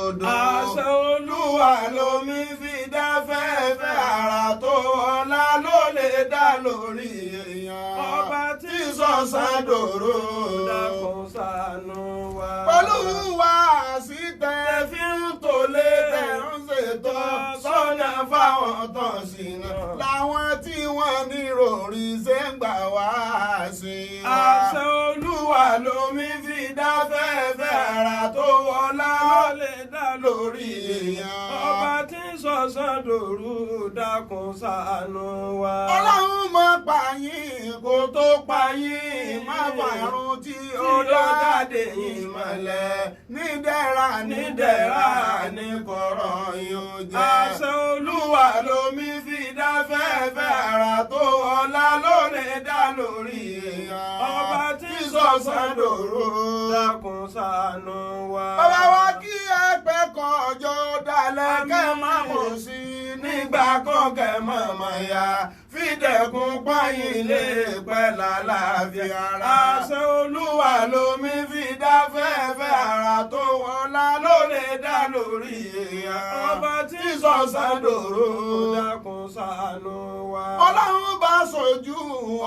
òdodo. àṣẹ Olúwa lomi fi dá fẹ́fẹ́ àrà tó ọlá ló lè dá lórí èèyàn. ọba tí sọ̀sán dòrò dákun ṣàánú wa. pẹ̀lú wa sí tẹ́ fi ń tòlé tẹ̀ ń ṣètò sọ́nà fáwọn tó ṣìnà. làwọn tí wọ́n ní ròrí ṣe ń gbà wá sí wa. àṣẹ Olúwa lomi fi dá fẹ́fẹ́ àrà tó ọlá ló lè dá lórí èèyàn. ọba tí sọ̀sán dòrò dákun ṣàánú wa. ọlọ́run mọ̀ pààyàn kó tó pààyàn má fàrùn tí ó dáde yìí mọ́lẹ̀ nídẹ̀ra nídẹ̀ra ní kọ̀rọ̀ yóò jẹ́. àṣẹ Olúwa lomi fi dá fẹ́fẹ́ àrà tó ọlá ló lè dá lórí èèyàn. ọba tí sọ̀sán dòrò dákun ṣàánú wa. ọba wa kí ẹgbẹ́ kan ọjọ́ dalẹ̀ kẹ́ máa mọ̀ sí nígbà kan kẹ́ mọ̀ mọ̀ ya fídẹ̀kùn pààyàn lè pẹ́ lálàáfíà ara. àṣẹ Olúwa lomi fi dá fẹ́fẹ́ àrà tó ọlá ló lè dá lórí èèyàn. ọba tí sọ̀sán dòrò dákun ṣàánú wa. ọlọ́run bá sojú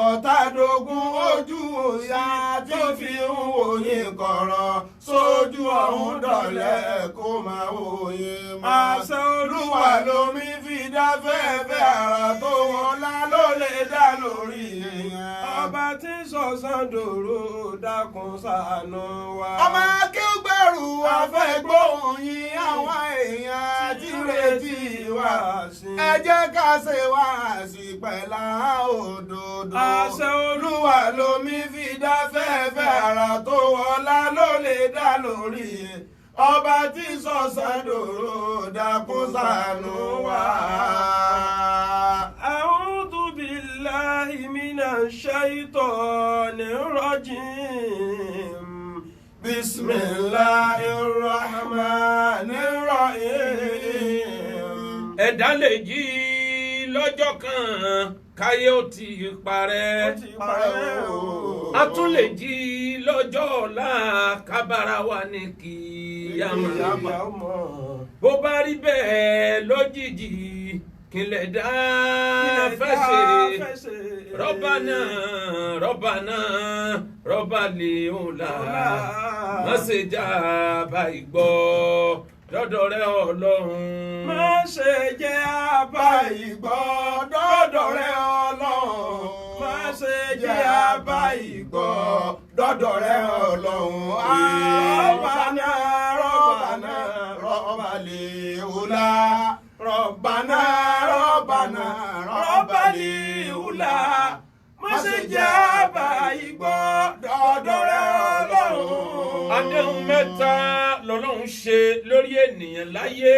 ọ̀tá dogun ojú ìyá tí fi ń wòye kọ̀rọ̀ sójú ọ̀hún dọ̀lẹ́ kó máa wòye mọ́. àṣẹ Olúwa lomi fi dá fẹ́fẹ́ àrà tó ọlá ló lè dá lórí èèyàn. ọba tí sọ̀sán dòrò dákun ṣàánú wa. ọmọ akéwùgbẹ̀rù afẹ́gbóhùn yín àwọn èèyàn tí retí wá sí. ẹ jẹ́ ká ṣe wá sí pẹ̀lá òdodo. àṣẹ Olúwa lomi fi dá fẹ́fẹ́ àrà tó ọlá ló lè dá lórí ọba tí sọ̀sán dòrò dákun ṣàánú wa. A'udhu billahi minash shaitonir rajim. Bismillahir rahmanir rahim. ẹ̀dá lè jí lọ́jọ́ kan káyé ó ti parẹ́. a tún lè jí lọ́jọ́ ọ̀la kábàárà wa ní kíyámà. bó bá rí bẹ́ẹ̀ lójijì kílẹ̀ dá fẹsẹ̀ rọ́bànà rọ́bà lè òǹlà má ṣe já báyìí gbọ́ dọ́dọ̀ rẹ Ọlọ́run. má ṣe jẹ́ àbáyìí gbọ́ dọ́dọ̀ rẹ Ọlọ́run. má ṣe jẹ́ àbáyìí gbọ́ dọ́dọ̀ rẹ Ọlọ́run. rọ́bà lè òǹlà. Rọ̀bànà lè òǹlà. má ṣe jẹ́ àbáyìí gbọ́ dọ́dọ̀ rẹ Ọlọ́run. àdéhùn mẹ́ta lọ́lọ́run ṣe lórí ènìyàn láyé.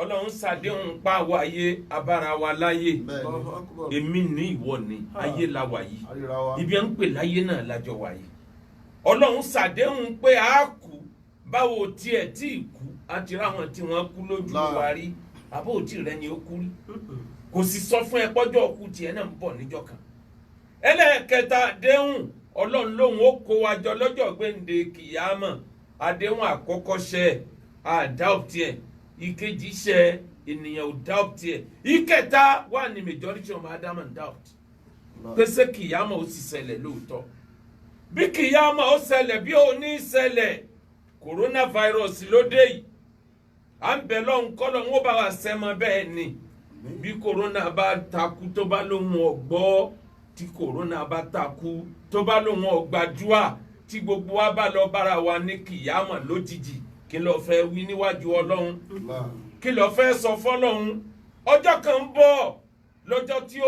Ọlọ́run ṣàdéhùn pa wáyé abára wa láyé. èmi ní ìwọ ni ayé la wà yìí ibi à ń pè láyé náà lájọ wà yìí. Ọlọ́run ṣàdéhùn pé a kú báwo tiẹ̀ tí ì kú àti ráwọn tí wọ́n kú lójú wa rí àbó tí rẹ ni ó kú rí kò sì sọ fún ẹ pọ́jọ́ òkú tiẹ̀ náà ń bọ̀ níjọ́ kan. ẹlẹ́ẹ̀kẹta àdéhùn Ọlọ́run lòun ó kó wa jọ lọ́jọ́ gbẹ̀ǹde kìyàmọ̀. àdéhùn àkọ́kọ́ ṣẹ àdáòtì ẹ̀ ìkejì ṣẹ ènìyàn ò dáòtì ẹ̀ ìkẹta wà ní majority of Adam and doubt pèsè kìyàmọ̀ ó sì ṣẹlẹ̀ lóòótọ́. bí kìyàmọ̀ ó ṣẹlẹ̀ bí ó ní ṣẹlẹ̀ coronavirus ló dé yìí à ń bẹ̀ lọ́hùn kọ́lọ́ ń ó bá wa sẹ́mọ bẹ́ẹ̀ ni bí corona bá takú tó bá lóhun ọ̀gbọ́ tí corona bá takú tó bá lóhun ọ̀gbàdúà tí gbogbo wa bá lọ bára wa ní kìyàmọ̀ lójijì kí ló fẹ́ wí níwájú Ọlọ́run kí ló fẹ́ sọ fọ́lọ́run. ọjọ́ kan ń bọ̀ lọ́jọ́ tí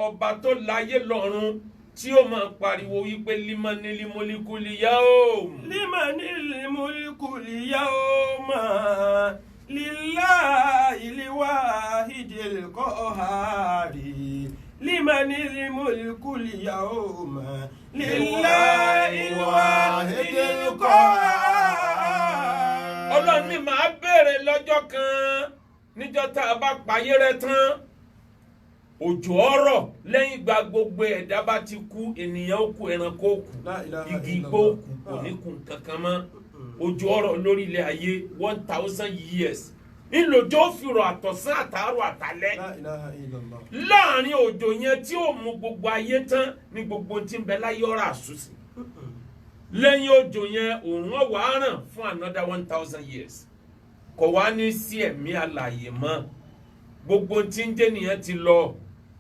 ọba tó láyé lọ́run tí ó máa pariwo wípé limanil mulkul yawm. limanil mulkul yawma lillahil wahidil qahhari. limanil mulkul yawma lillahil wahidil qahhari. Ọlọ́run ní màá béèrè lọ́jọ́ kan níjọ́ tá a bá payé rẹ tán. òjò ọ̀rọ̀ lẹ́yìn ìgbà gbogbo ẹ̀dá bá ti kú ènìyàn ó kú ẹranko ó kú igi igbó ó kú kò ní kú kankan mọ́. òjò ọ̀rọ̀ lórí ilẹ̀ ayé 1000 years ńlọjọ́ fi rọ̀ àtọ̀sán àtàárọ̀ àtàlẹ́ láàrin òjò yẹn tí ó mú gbogbo ayé tán ní gbogbo tí ń bẹ láyé ọ̀rọ̀ àsúsì lẹ́yìn òjò yẹn òun ọ̀wà ràn fún another 1000 years kò wá ní sí ẹ̀mí alààyè mọ́ gbogbo tí ń jẹ́ nìyẹn ti lọ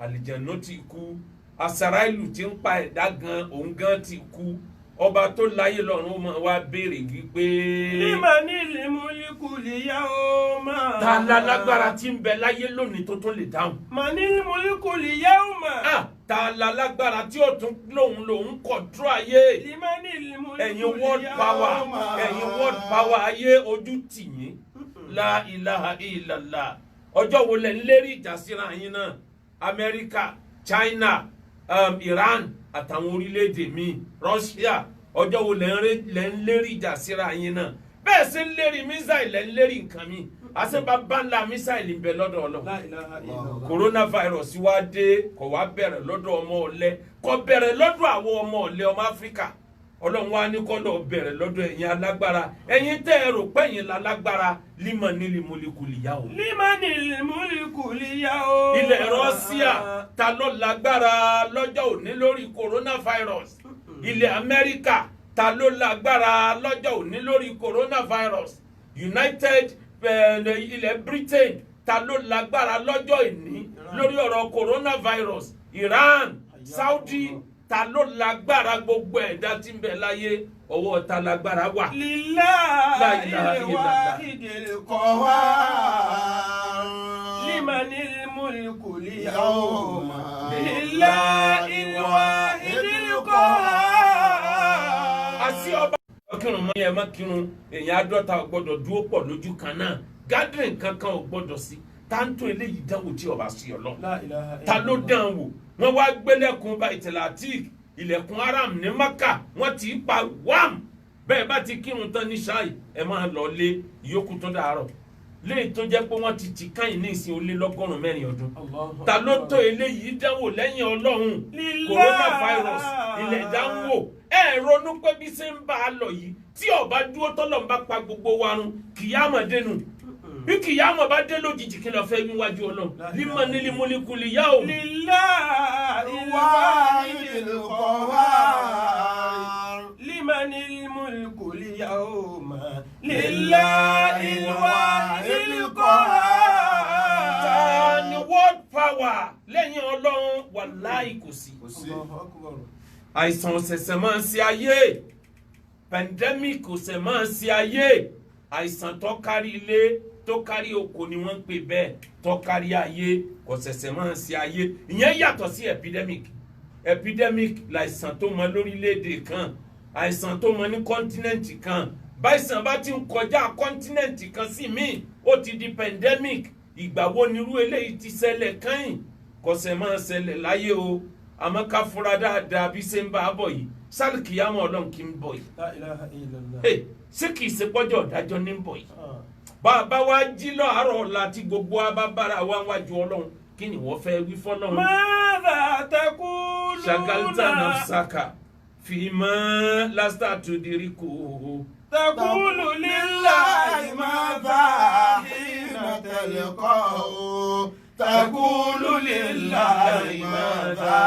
àlìjẹ̀nú ti kú àsàrà ìlú tí ń pa ẹ̀dá gan òun gan ti kú ọba tó láyé lọ́run ó máa wá béèrè wípé. limanil mulku liyawma. ta la lágbára tí ń bẹ láyé lónìí tó tún lè dáhùn. manil mulku liyawma. ta la lágbára tí ó tún lòun kọ̀dúró ayé. limanil mulku liyawma. ẹ̀yin world power ayé ojú tì yín. la ilaha illallah ọjọ́ wo lẹ̀ ń lérí ìjà síra yín náà Amẹ́ríkà China Iran àtàwọn orílẹ̀-èdè míì Russia ọjọ́ wo lẹ́ ń lérí ìjà síra yín náà bẹ́ẹ̀ sì ń lérí mísáìlì lẹ́ ń lérí nǹkan mi àṣebà bánlá mísáìlì ń bẹ lọ́dọ̀ Ọlọ́run coronavirus wá dé kò wá bẹ̀rẹ̀ lọ́dọ̀ ọmọ ọ̀lẹ kò bẹ̀rẹ̀ lọ́dọ̀ àwọn ọmọ ọ̀lẹ ọmọ Áfíríkà Ọlọ́run wá ní kọ́ lọ bẹ̀rẹ̀ lọ́dọ̀ ẹ̀yin alágbára ẹ̀yin tẹ́ ẹ rò pé ẹ̀yin lálágbára limanil mulku liyawma. limanil mulku liyawma. ilẹ̀ Russia ta ló lágbára lọ́jọ́ òní lórí coronavirus. ilẹ̀ Amẹ́ríkà ta ló lágbára lọ́jọ́ òní lórí coronavirus. United ilẹ̀ Britain ta ló lágbára lọ́jọ́ òní lórí ọ̀rọ̀ coronavirus. Iran Saudi ta ló lágbára gbogbo ẹ̀dá tí ń bẹ láyé ọwọ́ ta lágbára wà. lillahi al-wahidil qahhar. limanil mulku liyawma. lillahi al-wahidil qahhar. àti ọba kírun mọ́ yẹn má kírun èèyàn àádọ́ta ò gbọ́dọ̀ dúró pọ̀ lójú kan náà gathering kankan ò gbọ́dọ̀ sí táǹtò eléyìí dánwò tí ọba sí ọ lọ ta ló dán wò wọ́n wá gbẹ́lẹ̀kùn Baitul Atiq ilẹ̀kùn Haram ní Maka wọ́n ti pa wam bẹ́ẹ̀ bá ti kírun tán ní ṣáì ẹ máa lọ lé ìyókù tó dàárọ̀ léyìí tó jẹ́ pé wọ́n ti tì káyìn ní ìsìn olé lọ́gọ́rùn-ún mẹ́rin ọdún ta ló tó eléyìí dánwò lẹ́yìn Ọlọ́run coronavirus ilẹ̀ dánwò ẹ ronú pé bí ṣe ń bá a lọ yìí tí ọba dúró tọ́lọ̀ ń bá pa gbogbo wa run kìyàmọ̀ dénú bí kìyàmọ̀ bá dé lójijì kí lọ fẹ́ níwájú Ọlọ́run limanil mulku liyawma. lillahi al-wahidil qahhar. limanil mulku liyawma. lillahi al-wahidil qahhar. ta ni world power lẹ́yìn Ọlọ́run wàláhì kò sí. àìsàn ọ̀sẹ̀sẹ̀ máa ń ṣe ayé pandemic ọ̀sẹ̀ máa ń ṣe ayé àìsàn tó kárí ilé tó kárí oko ni wọ́n ń pè bẹ́ẹ̀ tó kárí ayé kò ṣẹ̀ṣẹ̀ máa ń ṣe ayé ìyẹn yàtọ̀ sí epidemic láìsàn tó mọ lórílẹ̀‐èdè kan àìsàn tó mọ ní kọ́ńtínẹ́ǹtì kan báìsàn bá ti ń kọjá kọ́ńtínẹ́ǹtì kan sí míì ó ti di pandemic ìgbà wo nírú eléyìí ti ṣẹlẹ̀ kẹ́yìn kò ṣẹ̀ máa ṣẹlẹ̀ láyé o àmọ́ ká fura dáadáa bí ṣe ń bá a bọ̀ yìí sáré kìyàmọ̀ Ọlọ́run kì í bọ̀ yìí ṣé kìí ṣe pọ́jọ́ ọ̀dájọ́ ní bọ̀ yìí bàbá wa jí lọ́àárọ̀ ọ̀la tí gbogbo wa bá bára wa wájú Ọlọ́run kí ni wọ́n fẹ́ wí fọ́lọ́run. madha taquluna. shagalta nafsaka fima lasta tudiriku. taqulu lillahi madha hina talqahu. taqulu lillahi madha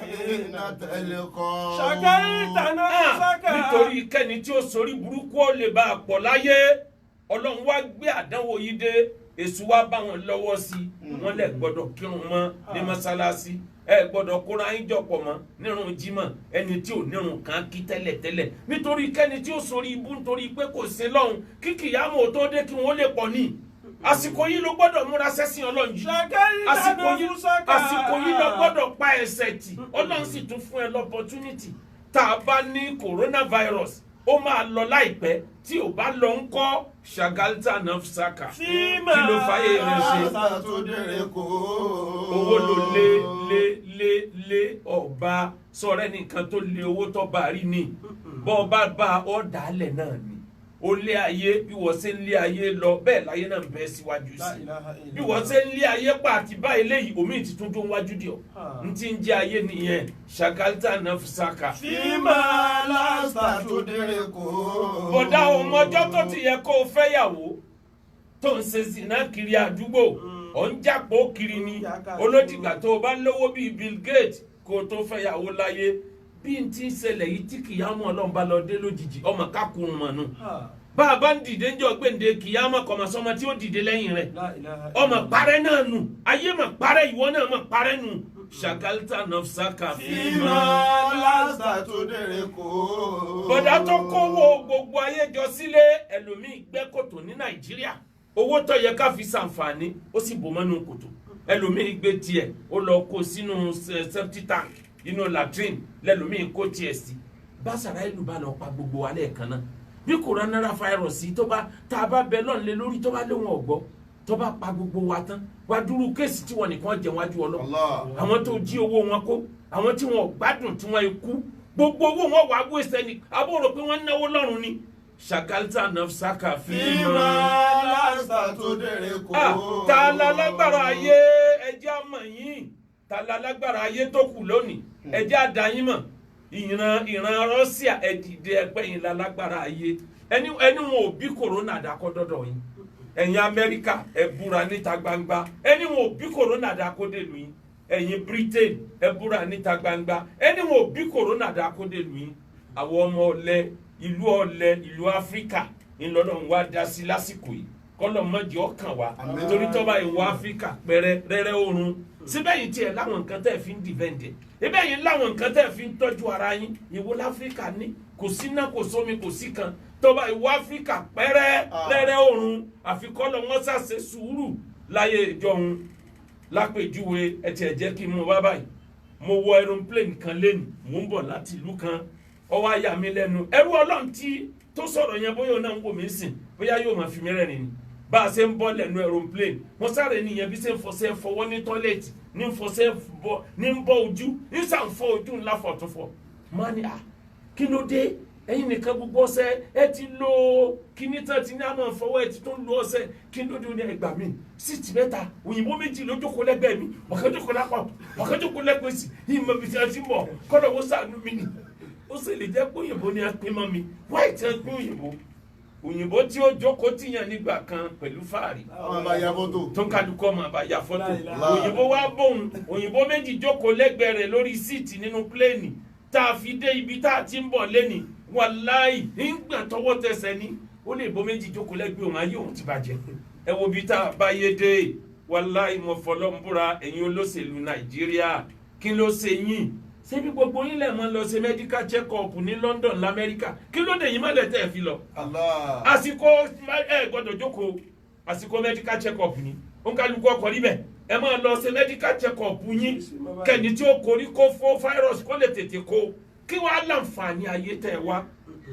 hina talqahu. shagalta nafsaka. nítorí kẹ́ni tí ó sorí burúkú ó lè bá a pọ̀ láyé Ọlọ́run wá gbé àdánwò yìí dé èṣù wá bá wọn lọ́wọ́ sí wọn lè gbọ́dọ̀ kírun mọ́ ní mọ́sálásí ẹ gbọ́dọ̀ kóra yín jọpọ̀ mọ́ nírun jímọ̀ ẹni tí ò nírun kan kí tẹ́lẹ̀tẹ́lẹ̀ nítorí kẹ́ni tí ó sori ibú nítorí pé kò sí lọ́hùn kí kìyàmọ̀ tó dé kí wọ́n lè pọ̀ ní àsìkò yìí ló gbọ́dọ̀ múra sẹ́sìn Ọlọ́run yìí àsìkò yìí ló gbọ́dọ̀ pa ẹ̀ṣẹ̀ tì Ọlọ́run sì tún fún ẹ lọ́pọ̀túnìtì tá a bá ní coronavirus ó máa lọ láìpẹ́ tí ò bá lọ ń kọ́ shagalta nafsaka kí ló fàyè rẹ̀ ṣe owó ló lé ọba sọ̀rọ̀ ẹnìkan tó lé owó tó bá rí ni bọ́ ọba bá ọ dálẹ̀ náà ni ó lé ayé bí wọ́n ṣe ń lé ayé lọ bẹ́ẹ̀ láyé náà ń bẹ síwájú sí bí wọ́n ṣe ń lé ayé pa àti báyìí léyìí omi ti tún tó wájú dì ọ́ n ti ń jẹ́ ayé nìyẹn ṣàkálítà nafsaka. fíìmà lásìkò tó dérè kó. bọ̀dá ọmọjọ́ tó ti yẹ kó o fẹ́yàwó tó ń ṣe zina kiri àdúgbò ọ̀ ń jàpọ̀ kiri ni olódìgbà tó o bá lówó bíi Bill Gates kó o tó fẹ́yàwó láyé bí n ti ń ṣẹlẹ̀ yìí tí kìyàmọ́ ọlọ́run bá lọ dé lójijì ọmọ kákùrún mọ̀ nù bá a bá ń dìde ń jọ gbèǹde kìyàmọ́ kọ̀mọ̀sọ́mọ tí ó dìde lẹ́yìn rẹ̀ ọmọ parẹ́ náà nù ayé mọ̀ parẹ́ ìwọ náà mọ̀ parẹ́ nù ṣàkálítà nafsaka fíìmà lásìkò tó dérè kó. bọ̀dá tó kówó gbogbo ayé jọ sílé ẹlòmíì gbẹ́ kòtò ní Nàìjíríà owó tó yẹ ká fi ṣàǹfààní ó sì bò mọ́nú kòtò ẹlòmíì gbé tiẹ̀ ó lọ kó sínú septic tank inú latrine lẹ́lòmíì kó tiẹ̀ sí bàṣàrà ìlú bá lọ pa gbogbo wa lẹ́ẹ̀kan náà bí coronavirus tó bá tá a bá bẹ lọ́nlé lórí tó bá léwọn ọ̀gbọ́ tó bá pa gbogbo wa tán wá dúró kéèsì tí wọn nìkan jẹ wájú Ọlọ́run àwọn tó jí owó wọn kó àwọn tí wọn gbádùn tí wọn kú gbogbo owó wọn wà gbé sẹ́ni abóòrò pé wọ́n náwó lọ́rùn ni ṣàkálítà nafsaka fíìmà lásìkò tó dérè kó. ta la lágbára ayé ẹjẹ́ àmọ̀ yín ta la lágbára ayé tó kù lónìí ẹjẹ́ àdáyín mọ̀ ìran Russia ẹ̀dìdẹ ẹgbẹ́ yìí la lágbára ayé ẹni wọn ò bí corona dákọ́ dọ́dọ̀ yín ẹ̀yin Amẹ́ríkà ẹ búra níta gbangba ẹni wọn ò bí corona dákọ́ dèlù yín ẹ̀yin Britain ẹ búra níta gbangba ẹni wọn ò bí corona dákọ́ dèlù yín àwọn ọmọ ọ̀lẹ ìlú Áfíríkà ńlọ́dọ̀ ń wá dá sí lásìkò yìí kọ́lọ̀ mọ́jì ọkàn wa torí tọ́ba ìwọ Áfíríkà pẹ̀rẹ́ rẹ́rẹ́ oorun síbẹ̀ yìí tiẹ̀ láwọn nǹkan tẹ́ fi ń dìbẹ́ǹdẹ̀ ibẹ̀ yìí láwọn nǹkan tẹ́ fi ń tọ́jú ara yín ìwọ l'Áfíríkà ní kò sí náà kò sómi kò sí kan tọ́ba ìwọ Áfíríkà pẹ̀rẹ́ rẹ́rẹ́ oorun àfikọ́lọ̀ wọn ṣàṣe sùúrù láyé ìjọhun lápèjúwe ẹtì ẹ̀jẹ̀ kí n mú wá báyìí mo wọ aeroplane kan lẹ́nu mò ń bọ̀ láti ìlú kan ó wá yà mí lẹ́nu ẹrú Ọlọ́run tí tó sọ̀rọ̀ yẹn bóyá náà ń wò mí sìn bóyá yóò máa fi mí rẹ́rìn ni bá a ṣe ń bọ́ lẹ́nu aeroplane wọ́n sáré nìyẹn bí ṣe ń fọṣẹ́ fọwọ́ ní tọ́lẹ̀tì ní fọṣẹ́ bọ́ ní ń bọ́ ojú ní sàǹfọ́ ojú ńlá fọ̀túnfọ̀ máa ní kí ló dé ẹ̀yin nìkan gbogbo ọṣẹ ẹ ti lo kíní tán ti ní àmọ́ fọwọ́ ẹ ti tó ń lo ọṣẹ kí ló dé ó ní ẹgbàá mi síìtì mẹ́ta òyìnbó méjì ló jókòó lẹ́gbẹ̀ẹ́ mi ọ̀kan jókòó lápá ọ̀kan jókòó lẹ́gbẹ̀ẹ́ sí ìmọ̀ ibi tí a ti mọ̀ kọ́dọ̀ wọ́n sàánú mi ni ó sì lè jẹ́ pé òyìnbó ni a pín mọ́ mi wáyé tí a pín òyìnbó tí ó jókòó tìyàn nígbà kan pẹ̀lú fáàrí tó ń kálukọ́ ọmọ àbáyá fọ́tò òyìnbó wá bóun òyìnbó méjì jókòó lẹ́gbẹ̀ẹ́ rẹ̀ lórí síìtì nínú pléènì tá a fi dé ibi tá a ti ń bọ̀ lẹ́nì wàláì nígbà tọwọ́ tẹsẹ̀ ní ó lè bó méjì jókòó lẹ́gbẹ̀ẹ́ òun ayé òun ti bàjẹ́ ẹ wo bí tá a bá yé dé wàláì mo fọlọ́ ń búra ẹ̀yin olóṣèlú Nàìjíríà kí ló ṣe yín ṣebí gbogbo yín lẹ̀ mọ́ lọ ṣe medical check up ní London lamẹ́ríkà kí ló dé yín má lẹ̀ tẹ́ ẹ fi lọ. àsìkò ẹ gbọ́dọ̀ jókòó àsìkò medical check up ni ó ń kálukú ọkọ̀ níbẹ̀ ẹ máa lọ ṣe medical check up yín kẹ́ni tí ó korí kó fó virus kó lè tètè kó kí wàá láǹfààní ayé tẹ̀ wá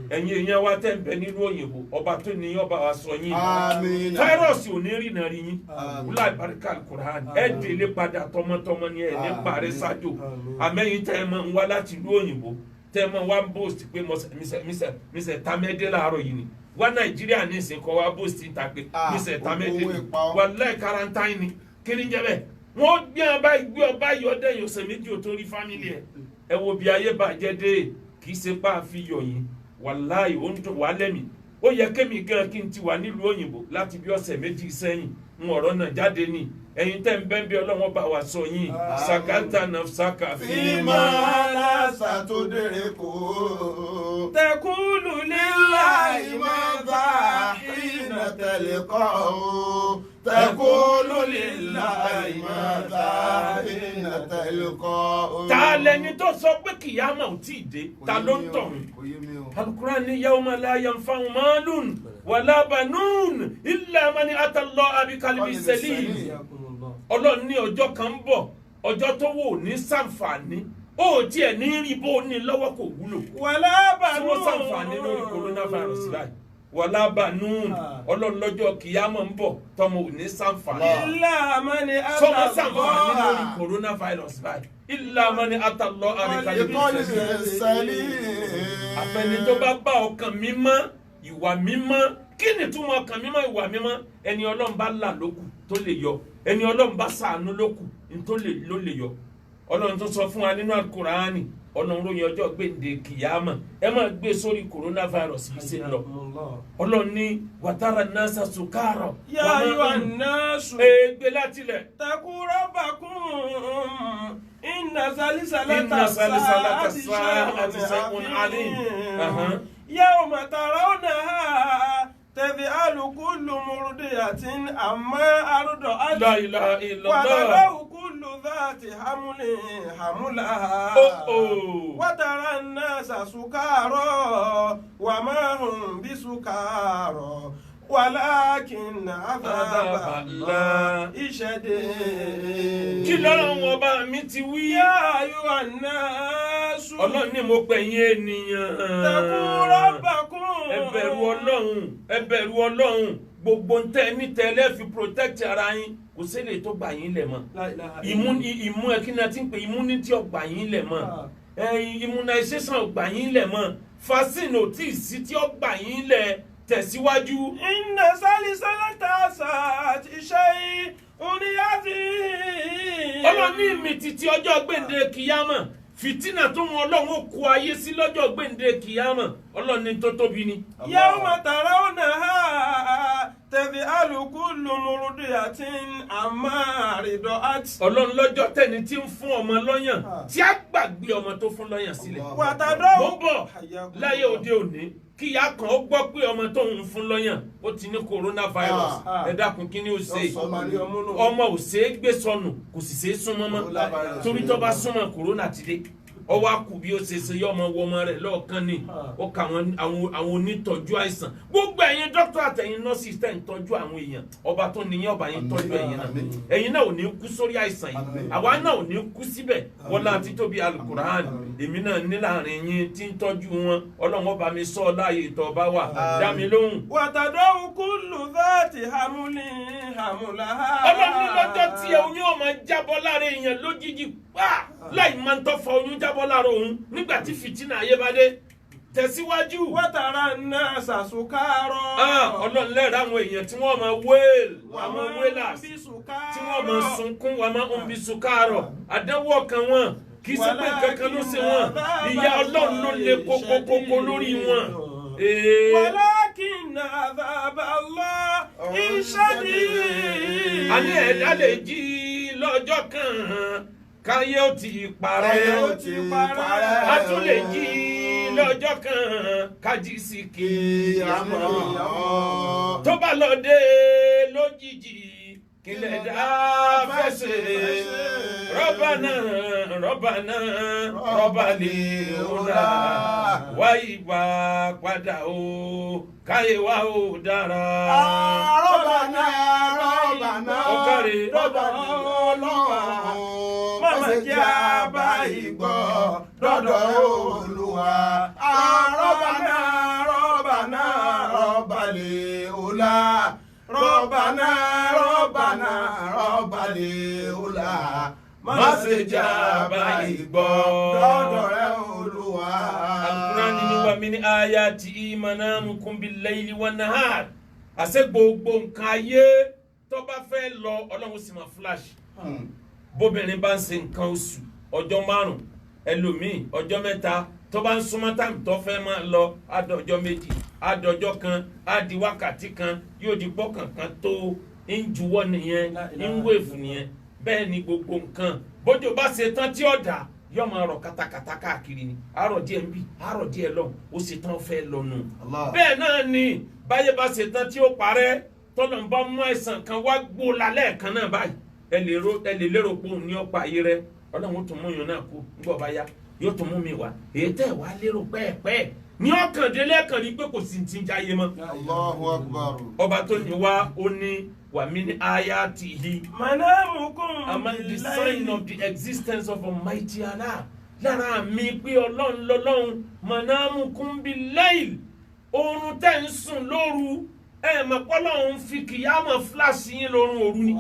ẹ̀yin èèyàn wa tẹ́ ń bẹ nínú òyìnbó ọba tó ní ọba wa sọ yín fáírọ̀sì ò ní rí náà rí yín wúlò àbáríkà Al-Qur'an ẹ délé padà tọmọtọmọ ni ẹ ní parí ṣáájú àmẹ́yìn tẹ́ ẹ máa ń wá láti ìlú òyìnbó tẹ́ ẹ máa wá ń bóòsì pé mísẹ̀ tamẹ́dé láàárọ̀ yìí ni wá Nàìjíríà ní ìsìn kọ́ wá bóòsì ta pé mísẹ̀ tamẹ́dé ni wà láì karantáìn ni kí ni jẹ́ bẹ́ẹ̀ wọ́n gbé ọba yọdẹ́ yọ̀sẹ̀ méjì ò tó rí fámìlì ẹ wo bí ayé bàjẹ́ dé kì í ṣe pa àfihàn yìí wàláì ó ń dùn wá lẹ́mìí ó yẹ kémi gan kí n ti wà nílùú òyìnbó láti bí ọ̀sẹ̀ méjì sẹ́yìn ń ọ̀rọ̀ náà jáde ní ẹ̀yin tẹ́ ń bẹ́ ń bí ọlọ́wọ́n bá wa sọ yín sàkátà nafsaka fíìmà lásà tó dèrè kó. tẹkùlù lílà ìmọ̀ta ìnà tẹ̀lé kọ́ o. tẹkùlù lílà ìmọ̀ta ìnà tẹ̀lé kọ́ o. ta lẹni tó sọ pé kìyàmà ò tí ì dé ta ló ń tọ̀hún. Al-Qur'an ní yawma la yanfa'u malun wala banun illa man ata Allaha bi qalbin salim. Ọlọ́run ní ọjọ́ kan ń bọ̀ ọjọ́ tó wò ní ṣàǹfààní ó tiẹ̀ ní rí bó ní lọ́wọ́ kò wúlò. wala banun tí wọ́n ṣàǹfààní lórí coronavirus báyìí wala banun Ọlọ́run lọ́jọ́ kìyàmọ̀ ń bọ̀ tọmọ ò ní ṣàǹfààní. illa man ata sọmọ ṣàǹfààní lórí coronavirus báyìí illa man ata Allaha bi qalbin salim. àfẹni tó bá bá ọkàn mímọ́ ìwà mímọ́ kí ni túmọ̀ ọkàn mímọ́ ìwà mímọ́ ẹni Ọlọ́run bá là lókù tó lè yọ ẹni Ọlọ́run bá ṣàánú lókù ló lè yọ Ọlọ́run tó sọ fún wa nínú Al-Qur'ani Ọlọ́run ròyìn ọjọ́ gbèǹde kìyàmà ẹ máa gbé sórí coronavirus bí ṣe lọ Ọlọ́run ní wàtàrà nasa sukara yá ayọ̀ násù gbé láti lẹ̀. taqu rabbakum inna Inna zalzalata as-sa'ati shay'un 'alim. yawma tarawnaha تذهل كل مرضية عما أرضعت لا إله إلا الله وتضع كل ذات حمل حملها وترى الناس سكارى وما هم بسكارى ولكن عذاب الله شديد. kí lọ́rọ̀ wọn bá mi ti wí. يا أيها الناس Ọlọ́run ní mo pè yín ènìyàn. اتقوا ربكم. ẹ bẹ̀rù Ọlọ́run ẹ bẹ̀rù Ọlọ́run gbogbo ntẹ ní tẹ́lẹ̀ fi protect ara yín kò ṣẹlẹ̀ tó gbà yín lẹ̀ mọ́. ìmú ẹ kí ni a ti ń pè immunity ọgbà yín lẹ̀ mọ́ immunization ọgbà yín lẹ̀ mọ́ vaccine ò tí ì sí tí ọgbà yín lẹ̀ tẹ̀síwájú. إن زلزلة الساعة شيء عظيم. Ọlọ́run ní ìmìtìtì ọjọ́ gbèǹde kìyàmọ̀ fìtínà tó wọn Ọlọ́run ó kó ayé sí lọ́jọ́ gbèǹde kìyàmọ̀ Ọlọ́run ní tó tóbi ni. يوم ترونها تذهل كل مرضعة عما أرضعت. Ọlọ́run lọ́jọ́ tẹni tí ń fún ọmọ lọ́yàn tí a gbàgbé ọmọ tó fún lọ́yàn sílẹ̀. وتضع mo bọ̀ láyé òde òní kí ìyá kan ó gbọ́ pé ọmọ tó ń fún lọ́yàn ó ti ní coronavirus ẹ dákun kí ni ó ṣe ọmọ ò ṣe é gbé sọnù kò sì ṣe é súnmọ́ mọ́ torí tó bá súnmọ́ corona ti dé ọwọ́ àkù bí ó ṣe yọ ọmọ wọ ọmọ rẹ̀ lọ́ọ̀kan ni ó ka àwọn onítọ́jú àìsàn gbogbo ẹ̀yin dókítà àtẹ̀yin nọ́ọ̀sì tẹ̀ ń tọ́jú àwọn èèyàn ọba tó níyàn ọba yín tọ́jú ẹ̀yin náà ò ní kú sórí àìsàn yìí àwa náà ò ní kú síbẹ̀ wọlá àti tóbi Al-Qur'an èmi náà ní láàrin yín tí ń tọ́jú wọn Ọlọ́run ọba mi sọ láàyè ìtọ́ ọba wà dá mi lóhùn. وتضع كل ذات حمل حملها. Ọlọ́run ní lọ́jọ́ tí oyún ọmọ jábọ́ lára èèyàn lójijì pa láì máa ń tọ́fọ oyún jábọ́ lára òun nígbà tí fìtínà ayé bá dé tẹ̀síwájú. وترى الناس سكارى. Ọlọ́run lẹ́rìí àwọn èèyàn tí wọ́n máa wéèl àwọn wéèlàs tí wọ́n máa sunkún wà máa ń bí sukárọ̀ àdánwò ọkàn wọn kì í ṣe pé kankan ló ṣe wọn ìyà Ọlọ́run ló le kókókókó lórí wọn. ولكن عذاب الله شديد. àní ẹ̀dá lè jí lọ́jọ́ kan káyé ó ti parẹ́ a tún lè jí lọ́jọ́ kan kájí sí kíyámọ̀ tó bá lọ dé lójijì kílẹ̀ dá fẹsẹ̀ Rabbana Rabbalil ula wá ìgbà padà o káyé wa ó dára. Rabbana ọ̀kàrẹ̀ Ọlọ́run má jẹ́ àbá ìgbọ́ dọ́dọ̀ Olúwa. Rabbana Rabbalil ula Rabbalil ula má ṣe jẹ́ àbá ìgbọ́ dọ́dọ̀ rẹ̀ Olúwa. Al-Qur'an ni wa min ayati manamukum bil-layli wan-nahar àṣẹ gbogbo nǹkan ayé tó bá fẹ́ lọ Ọlọ́run sì máa flash bóbìnrin bá ń ṣe nǹkan oṣù ọjọ́ 5 ẹlòmíì ọjọ́ 3 tó bá ń súnmọ́ táìmù tó fẹ́ máa lọ àdọ́jọ́ 2 àdọ́jọ́ kan àdí wákàtí kan yóò di pọ́ kankan tó ń juwọ́ nìyẹn ń wéèfù nìyẹn bẹ́ẹ̀ ni gbogbo nǹkan bójú bá ṣe tán tí ọ̀dà yóò máa rọ̀ katakata káàkiri ni àárọ̀ díẹ̀ ń bì àárọ̀ díẹ̀ lọ ó ṣe tán fẹ́ lọ́nu bẹ́ẹ̀ náà ni báyé bá ṣe tán tí ó parẹ́ tọ́lọ̀ ń bá mú àìsàn kan wá gbó lálẹ́ kan náà báyìí ẹ lè lérò pé òun ní ọ̀pá ayé rẹ Ọlọ́run tó mú yàn náà kú nígbà bá yá yóò tún mú mi wá èyí tẹ́ wá lérò pẹ́ẹ́pẹ́ẹ́ ní ọ̀kàndínlẹ́kàn rí pé kò sí ti ń jáyé mọ́. Allahu Akbar. ọba tó ní wá ó ní wa min ayatihi Manamukum among the sign of the existence of Almighty Allah lára mi pé Ọlọ́run lọ́lọ́run manamukum bil-layl oorun tẹ́ ń sùn lóru mọ̀ pọ́lọ́run fi kìyàmọ̀ fúláṣí yín lórun òru ni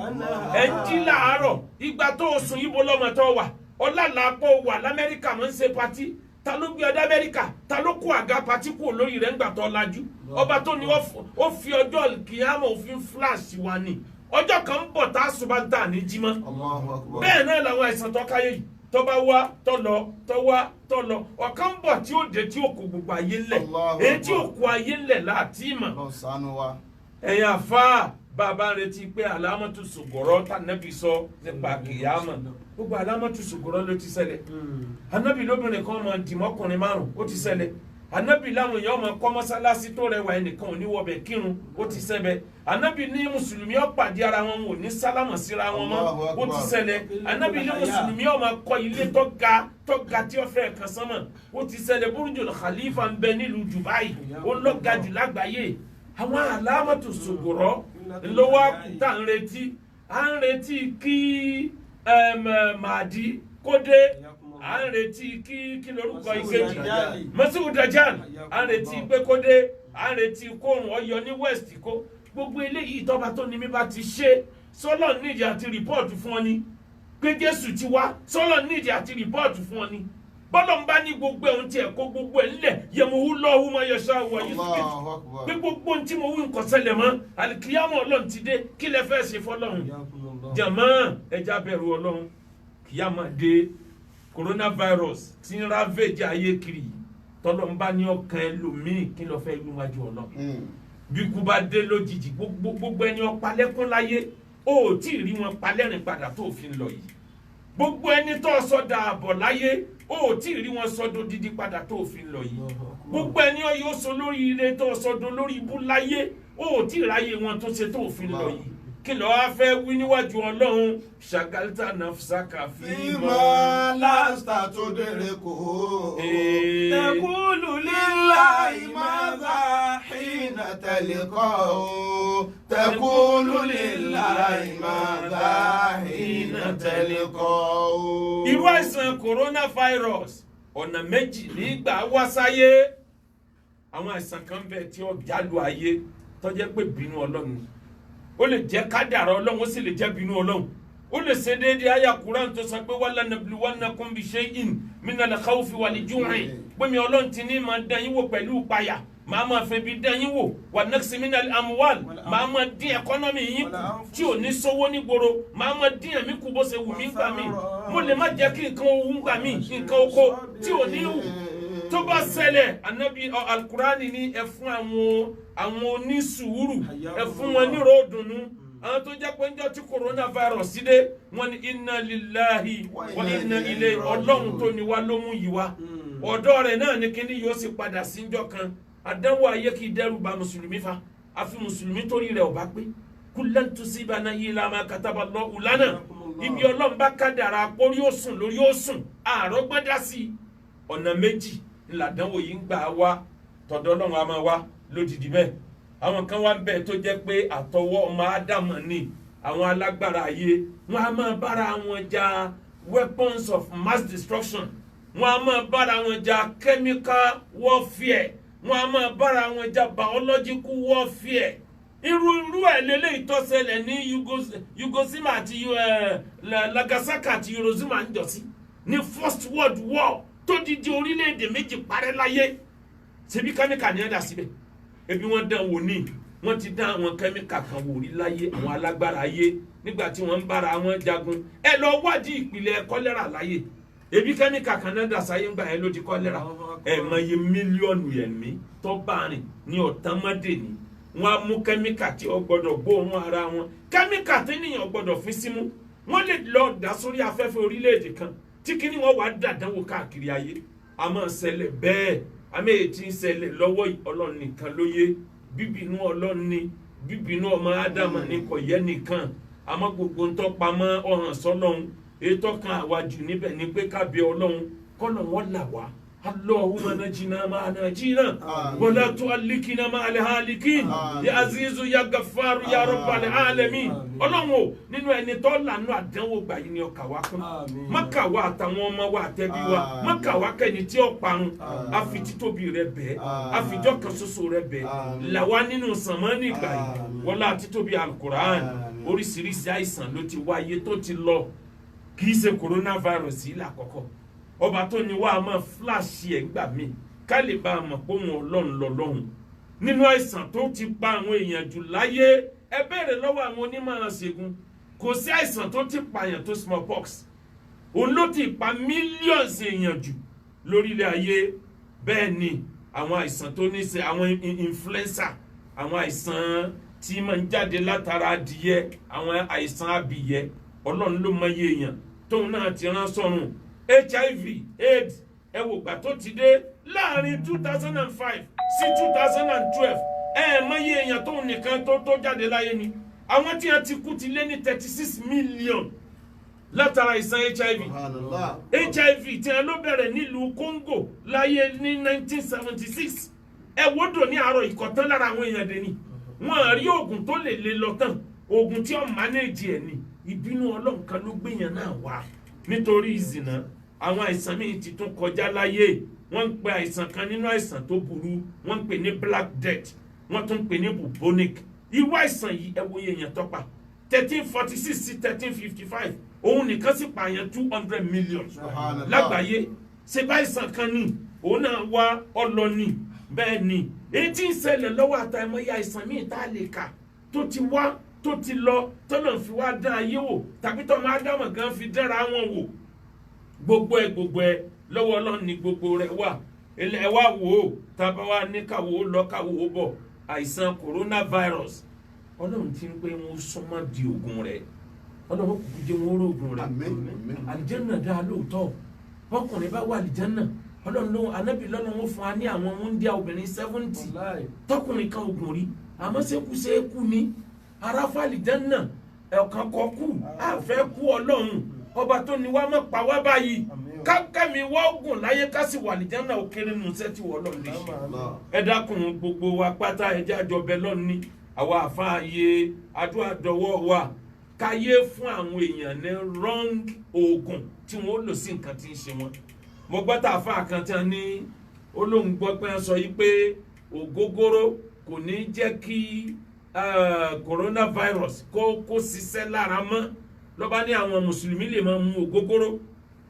ẹ̀ ń jí láàárọ̀ ìgbà tó sùn yíbo lọ́mọ tó wà ọlálàpọ̀ wà l'Amẹ́ríkà mọ̀ ń ṣe patí ta ló gbé ọdẹ Amẹ́ríkà ta ló kó àga patí kúrò lórí rẹ̀ ńgbà tó lajú ọba tó ní ó fi ọjọ́ kìyàmọ̀ òfin flash wa ni ọjọ́ kan ń bọ̀ tá a sùn bá ń tà ní jímọ̀ bẹ́ẹ̀ náà làwọn àìsàn tó káyé yìí tó bá wá tó lọ tó wá tó lọ ọ̀kan ń bọ̀ tí ó dé tí ó kó gbogbo ayé ńlẹ̀ èyí tí ó kó ayé ńlẹ̀ láti mọ̀ ẹ̀yà fáà bàbá retí pé alámọ̀tò sògòrò tànàbí sọ nípa kìyàmọ̀ gbogbo alámọ̀tò sògòrò ló ti ṣẹlẹ̀ anábì lóbìnrin kan máa dìmọ́kùnrin márùn ó ti ṣẹlẹ̀ anábì láwọn èèyàn máa kọ́ mọ́sálásí tó rẹwà ẹnìkan ò ní wọbẹ̀ kírun ó ti ṣẹlẹ̀ anábì ní mùsùlùmí ó pàdé ara wọn ò ní sálámà síra wọn mọ́ ó ti ṣẹlẹ̀ anábì ní mùsùlùmí ó máa kọ́ ilé tó ga tí ó fẹ́ kan sánmọ̀ ó ti ṣẹlẹ̀ Burjul Khalifa ń bẹ nílùú Dubai ó lọ ga jù lágbàáyé àwọn alámọ̀tò sògòrò lọ́wọ́ tá à ń retí kí Mahdi kó dé à ń retí kí lórúkọ ìkejì Masihu Dajjal à ń retí pé kó dé à ń retí kóòrùn ọyọ ní west kó gbogbo eléyìí tọ́ba tó ní mi bá ti ṣe sọ́lọ̀ nídìí àti rìpọ́ọ̀tù fún ọ ni pé Jésù ti wá sọ́lọ̀ nídìí àti rìpọ́ọ̀tù fún ọ ni bọ́lọ̀ ń bá ní gbogbo ẹ̀hún tiẹ̀ kó gbogbo ẹ̀ ńlẹ̀ yẹmuhu lọ́hùn máa yẹsọ àwọ̀ yìí sókè pé gbogbo ohun tí mo wí nǹkan ṣẹlẹ̀ mọ́ àlìkìyàmọ̀ Ọlọ́run ti dé kí lẹ fẹ́ ṣe fọlọ́run jàmọ́ ẹja bẹ̀rù Ọlọ́run kìyàmọ̀ dé coronavirus tí ń ravage ayé kiri tọ́lọ́ ń bá ní ọkàn ẹlòmíì kí lọ fẹ́ lùwájú Ọlọ́run bí kú bá dé lójijì gbogbo ẹni ọ̀pá lẹ́kún láyé ó tí ì rí wọn palẹ́rìn padà tó fi ń lọ yìí gbogbo ẹni tó sọdà àbọ̀ láyé ó tí ì rí wọn sọdọ̀ dídí padà tó fi ń lọ yìí gbogbo ẹni yóò sọ lórí ire tó sọdọ̀ lórí ibú láyé ó tí ì ráyè wọn tó ṣe tó fi ń lọ yìí kí ló wá fẹ́ wí níwájú Ọlọ́run ṣàgálítà nafsaka fíìmọ̀ lásìtà tó dèrè kó tẹkùlù lillahi madha hina talqa tẹkùlù lillahi madha hina talqa. irú àìsàn coronavirus ọ̀nà méjì nígbà wá sáyé àwọn àìsàn kan bẹ tí ó jálù ayé tó jẹ́ pé bínú Ọlọ́run ó lè jẹ́ kádàrá Ọlọ́run ó sì lè jẹ́ bínú Ọlọ́run ó lè ṣe déédéé àyá Kùránì tó sọ pé wala nabluwannakum bi shay'in minal khawfi wal ju'i pèmí Ọlọ́run ti ní máa dán yín wò pẹ̀lú ìpayà máa máa fẹ́ bí dán yín wò wa naqsi minal amwal máa máa dín ẹkọ́nọ́mì yín tí ò ní sówó nígboro máa máa dín ẹ̀mí kù bó ṣe wù mí gbà mí mo lè má jẹ́ kí nǹkan owó gbà mí nǹkan oko tí ò ní wù tó bá ṣẹlẹ̀ anabi alukurani ní ẹ fún àwọn onísùúrù ẹ fún wọn ní ròdùnú àwọn tó jẹ́ pé ń jọ tí coronavirus dé wọn ni inna lillahi wa inna ilayhi Ọlọ́run tó ní wá ló mú yìí wá ọ̀dọ̀ rẹ̀ náà ni kíní yóò sì padà síjọ́ kan àdánwò ayé kì í dẹ́rù bà mùsùlùmí fa àfi mùsùlùmí torí rẹ̀ ò bá pé kullan tusibana illa ma kataballahu lana ibi Ọlọ́run bá kádàrá pórí ó sùn lórí ó sùn àárọ̀ gbọ́dá sí ọ̀nà méjì ńlàdánwò yìí ń gbà wá tọ̀dọ̀ Ọlọ́run a máa wá lódìdí bẹ́ẹ̀ àwọn kan wá ń bẹ tó jẹ́ pé àtọwọ́ ọmọ ádámọ̀ ni àwọn alágbára ayé wọn a máa bára wọn jà weapons of mass destruction wọn a máa bára wọn jà chemical warfare wọn a máa bára wọn jà biological warfare irú ẹ̀ lélẹ́yìí tó ṣẹlẹ̀ ní Hiroshima àti Nagasaki àti Hiroshima ń jọ sí ní First World War tó didi orílẹ̀-èdè méjì parẹ́ láyé ṣebí kẹ́míkà ní ẹ̀dá síbẹ̀ ebi wọ́n dán wò ní wọ́n ti dán àwọn kẹ́míkà kan wò rí láyé àwọn alágbára ayé nígbà tí wọ́n ń bára wọn jagun ẹ lọ wádìí ìpìlẹ̀ kọ́lẹ́rà láyé ebi kẹ́míkà kan náà dà sáyé ńgbà yẹn ló di kọ́lẹ́rà ẹ mọ iye mílíọ̀nù ẹ̀mí tó bá rìn ní ọ̀tánmọ́dé ni wọ́n á mú kẹ́míkà tí ó gbọ́dọ̀ gbóòórùn ara wọn kẹ́míkà tí ènìyàn gbọ́dọ̀ fi símú wọ́n lè lọ dà sórí afẹ́fẹ́ orílẹ̀-èdè kan tí kíní wọn wà dàdánwò káàkiri ayé a máa ṣẹlẹ̀ bẹ́ẹ̀ àmì èyí tí ń ṣẹlẹ̀ lọ́wọ́ Ọlọ́run nìkan ló yé bíbínú Ọlọ́run ni bíbínú ọmọ ádámà ní kò yẹ nìkan àmọ́ gbogbo ń tọ́pamọ́ ọ̀hàn sọ́lọ́run ètò kan àwàjù níbẹ̀ ni pé ká bẹ Ọlọ́run kọ́nà wọn là wá Allahumma najina ma najina wala tu'allikina ma al-halikin ya azizu ya gaffaru ya rabbal alamin Ọlọ́run nínú ẹni tó lànà àdánwò gbà yìí ni ọkà wá kún mọ́kà wá àtàwọn ọmọ wa àtẹ́bí wa mọ́kà wá kẹ́ni tí ó parun àfi títóbi rẹ bẹ́ẹ̀ àfijọ́ kan ṣoṣo rẹ bẹ́ẹ̀ làwa nínú sànmọ́nì ìgbà yìí wọlá títóbi alukur'an oríṣiríṣi àìsàn ló ti wáyé tó ti lọ kì í ṣe coronavirus yìí lákọ̀ọ́kọ́ ọba tó ní wá máa fúláṣì ẹ̀ gbà mí ká lè bá a mọ̀ pé òun Ọlọ́run lọ́lọ́run nínú àìsàn tó ti pa àwọn èèyàn jù láyé ẹ béèrè lọ́wọ́ àwọn onímọ̀ ṣègùn kò sí àìsàn tó ti pààyàn tó smallpox òun ló ti pa millions èèyàn jù lórílẹ̀ ayé bẹ́ẹ̀ ni àwọn àìsàn tó ní ṣe àwọn influenza àwọn àìsàn tí máa ń jáde látara adìyẹ àwọn àìsàn abìyẹ ọlọ́run ló mọ iye èèyàn tóun náà ti rán sọ́run HIV AIDS ẹ wò gbà tó ti dé láàrin 2005 sí 2012 mọ iye èèyàn tóun nìkan tó jáde láyé ni àwọn tí a ti kú ti lé ní 36 million látara àìsàn HIV tí a ló bẹ̀rẹ̀ nílùú Congo láyé ní 1976 ẹ wọ́dọ̀ ní àárọ̀ ìkọ̀tán lára àwọn èèyàn dẹ̀ ni wọ́n rí oògùn tó lè lé lọ tán oògùn tí ó manage ẹ̀ ni ìbínú Ọlọ́run kan ló gbéyàn náà wá nítorí ìzìnà àwọn àìsàn míì ti tún kọjá láyé wọ́n ń pe àìsàn kan nínú àìsàn tó burú wọ́n ń pè ní Black Death wọ́n tún ń pè ní bubonic irú àìsàn yìí ẹ wo èèyàn tó pa 1346 sí 1355 òun nìkan sì pààyàn 200 million lágbàáyé ṣe bá àìsàn kan ní òun náà wá ọlọ́ni bẹ́ẹ̀ ni èyí tí ń ṣẹlẹ̀ lọ́wọ́ àtàìmọye àìsàn míì tá a lè kà tó ti wá tó ti lọ tọ́nà fi wá dá ayé wò tàbí tọ́mọ ádámọ̀ gan fi dára wọn wò gbogbo ẹ lọ́wọ́ Ọlọ́run ni gbogbo rẹ̀ wà ilẹ̀ ẹ wá wò ó tàbá wa ní káwò ó lọ káwò ó bọ̀ àìsàn coronavirus Ọlọ́run ti ń pé wọn súnmọ́ di oògùn rẹ̀ Ọlọ́run kò jẹ́ wọn rógùn rẹ̀ àlìjẹ́nà dá lóòótọ́ ọkùnrin bá wà àlìjẹ́nà Ọlọ́run ló anábì lọ́nà wọn fún wa ní àwọn múndíá obìnrin 70 tọkùnrin kan oògùn rí àmọ́ ṣekú ni aráfà àlìjẹ́nà ẹ̀ọ̀kan kọ kú àfẹ́ kú Ọlọ́run ọba tó ní wá mọ̀ pa wá báyìí kákẹ́mi wọ́gùn láyé ká sì wà àlìjẹ́nà òkèrè nù sẹ́tì wọ́ Ọlọ́run lè ṣe ẹ dákun gbogbo wa pátá ẹjẹ́ àjọbẹ lọ́ni àwa àfáàyè àdúrà dọwọ́ wa káyé fún àwọn èèyàn ní wrong oògùn tí wọ́n lò sí nǹkan tí ń ṣe wọn mo gbọ́ tá àfáà kan tí wọ́n ní olóhùn gbọ́ pé wọ́n sọ yìí pé ògógóró kò ní jẹ́ kí coronavirus kó ṣiṣẹ́ lára mọ́ lọ́ba ní àwọn mùsùlùmí lè máa mu ògógóró